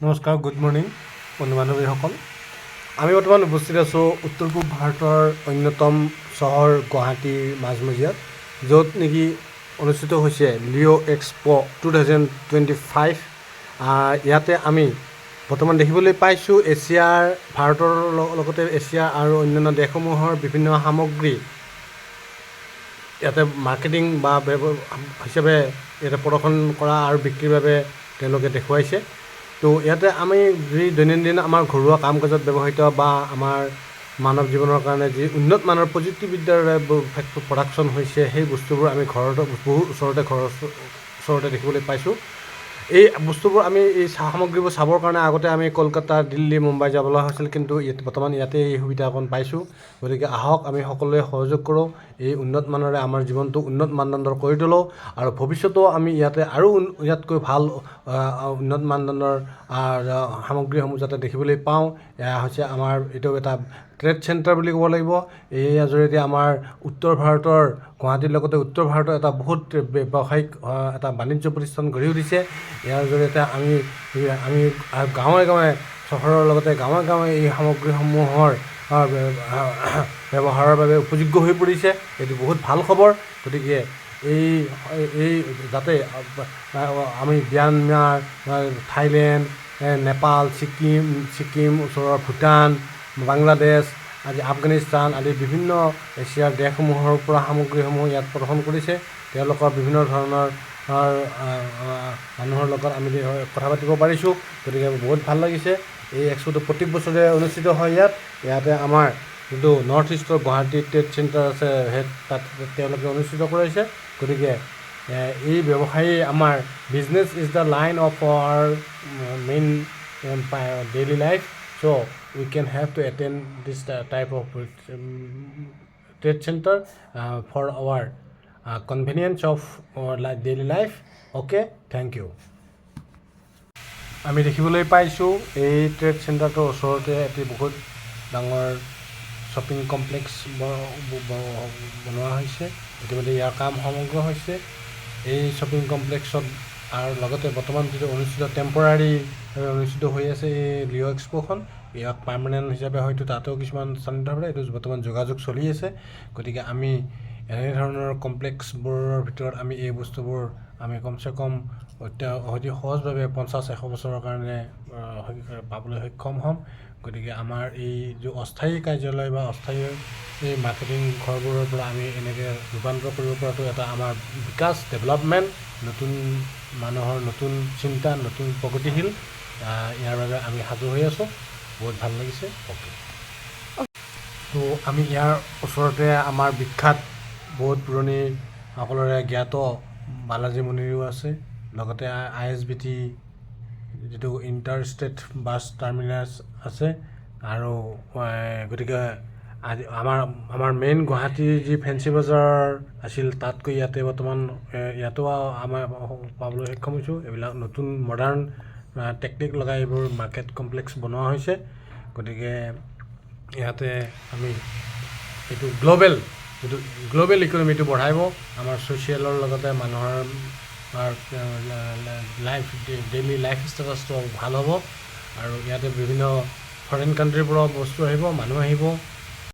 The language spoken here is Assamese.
নমস্কাৰ, গুড মৰ্ণিং বন্ধু বান্ধৱীসকল। আমি বৰ্তমান উপস্থিত আছোঁ উত্তৰ পূব ভাৰতৰ অন্যতম চহৰ গুৱাহাটীৰ মাজমজিয়াত, য'ত নেকি অনুষ্ঠিত হৈছে লিঅ' এক্সপ' 2025। ইয়াতে আমি বৰ্তমান দেখিবলৈ পাইছোঁ এছিয়াৰ ভাৰতৰ লগতে এছিয়া আৰু অন্যান্য দেশসমূহৰ বিভিন্ন সামগ্ৰী ইয়াতে মাৰ্কেটিং বা হিচাপে ইয়াতে প্ৰদৰ্শন কৰা আৰু বিক্ৰীৰ বাবে তেওঁলোকে দেখুৱাইছে। তো ইয়াতে আমি যি দৈনন্দিন আমাৰ ঘৰুৱা কাম কাজত ব্যৱহৃত বা আমাৰ মানৱ জীৱনৰ কাৰণে যি উন্নত মানৰ প্ৰযুক্তিবিদ্যাৰ প্ৰডাকশ্যন হৈছে, সেই বস্তুবোৰ আমি ঘৰতে ঘৰৰ ওচৰতে দেখিবলৈ পাইছোঁ। এই বস্তুবোৰ আমি এই সামগ্ৰীবোৰ চাবৰ কাৰণে আগতে আমি কলকাতা, দিল্লী, মুম্বাই যাবলৈ হৈছিল, কিন্তু বৰ্তমান ইয়াতে এই সুবিধা অকণ পাইছোঁ। গতিকে আহক আমি সকলোৱে সহযোগ কৰোঁ, এই উন্নত মানৰে আমাৰ জীৱনটো উন্নত মানদণ্ডৰ কৰি তোলোঁ আৰু ভৱিষ্যতেও আমি ইয়াতে আৰু ইয়াতকৈ ভাল উন্নত মানদণ্ডৰ সামগ্ৰীসমূহ যাতে দেখিবলৈ পাওঁ। এয়া হৈছে আমাৰ এইটো এটা ট্ৰেড চেণ্টাৰ বুলি ক'ব লাগিব। ইয়াৰ জৰিয়তে আমাৰ উত্তৰ ভাৰতৰ গুৱাহাটীৰ লগতে উত্তৰ ভাৰতৰ এটা বহুত ব্যৱসায়িক এটা বাণিজ্য প্ৰতিষ্ঠান গঢ়ি উঠিছে। ইয়াৰ জৰিয়তে আমি গাঁৱে গাঁৱে চহৰৰ লগতে গাঁৱে গাঁৱে এই সামগ্ৰীসমূহৰ ব্যৱহাৰৰ বাবে উপযোগ্য হৈ পৰিছে। এইটো বহুত ভাল খবৰ। গতিকে এই যাতে আমি ম্যানমাৰ, থাইলেণ্ড, নেপাল, ছিকিম, ওচৰৰ ভূটান, বাংলাদেশ আদি আফগানিস্তান আদি বিভিন্ন এছিয়াৰ দেশসমূহৰ পৰা সামগ্ৰীসমূহ ইয়াত প্ৰদৰ্শন কৰিছে। তেওঁলোকৰ বিভিন্ন ধৰণৰ মানুহৰ লগত আমি কথা পাতিব পাৰিছোঁ। গতিকে বহুত ভাল লাগিছে। এই এক্সপ'টো প্ৰত্যেক বছৰে অনুষ্ঠিত হয় ইয়াতে আমাৰ যিটো নৰ্থ ইষ্টৰ গুৱাহাটী ট্ৰেড চেণ্টাৰ আছে, তাত তেওঁলোকে অনুষ্ঠিত কৰিছে। গতিকে এই ব্যৱসায়ী আমাৰ business is the line of our main daily life, so' we can have to attend this type of trade centre for our convenience of our daily life. Okay, thank you. আমি দেখিবলৈ পাইছোঁ এই ট্ৰেড চেণ্টাৰটোৰ ওচৰতে এটি বহুত ডাঙৰ শ্বপিং কমপ্লেক্স বনোৱা হৈছে। ইতিমধ্যে ইয়াৰ কাম সমগ্ৰ হৈছে। এই শ্বপিং কমপ্লেক্সত আৰু লগতে বৰ্তমান যিটো অনুষ্ঠিত টেম্পৰাৰীভাৱে অনুষ্ঠিত হৈ আছে এই লিঅ' এক্সপ'খন, ইয়াক পাৰ্মানেণ্ট হিচাপে হয়তো তাতেও কিছুমান স্থানিত হ'ব। এইটো বৰ্তমান যোগাযোগ চলি আছে। গতিকে আমি এনেধৰণৰ কমপ্লেক্সবোৰৰ ভিতৰত আমি এই বস্তুবোৰ আমি কমচে কম অতি সহজভাৱে 50-100 বছৰৰ কাৰণে পাবলৈ সক্ষম হ'ম। গতিকে আমাৰ এই যি অস্থায়ী কাৰ্যালয় বা অস্থায়ী এই মাৰ্কেটিং ঘৰবোৰৰ পৰা আমি এনেকৈ ৰূপান্তৰ কৰিব পৰাটো এটা আমাৰ বিকাশ, ডেভেলপমেণ্ট, নতুন মানুহৰ নতুন চিন্তা, নতুন প্ৰগতিশীল, ইয়াৰ বাবে আমি সাজু হৈ আছোঁ। বহুত ভাল লাগিছে। অ'কে, তো আমি ইয়াৰ ওচৰতে আমাৰ বিখ্যাত বহুত পুৰণি সকলোৰে জ্ঞাত বালাজী মন্দিৰো আছে। লগতে ISBT যিটো ইণ্টাৰ ষ্টেট বাছ টাৰ্মিনাছ আছে। আৰু গতিকে আজি আমাৰ মেইন গুৱাহাটীৰ যি ফেঞ্চি বজাৰ আছিল, তাতকৈ ইয়াতে বৰ্তমান ইয়াতো আমাৰ পাবলৈ সক্ষম হৈছোঁ। এইবিলাক নতুন মডাৰ্ণ টেকনিক লগাই এইবোৰ মাৰ্কেট কমপ্লেক্স বনোৱা হৈছে। গতিকে ইয়াতে আমি এইটো গ্ল'বেল ইকনমিটো বঢ়াব, আমাৰ ছ'চিয়েলৰ লগতে মানুহৰ ডেইলি লাইফ ষ্টেটাছটো ভাল হ'ব। আৰু ইয়াতে বিভিন্ন ফৰেইন কাণ্ট্ৰিৰ পৰাও বস্তু আহিব, মানুহ আহিব।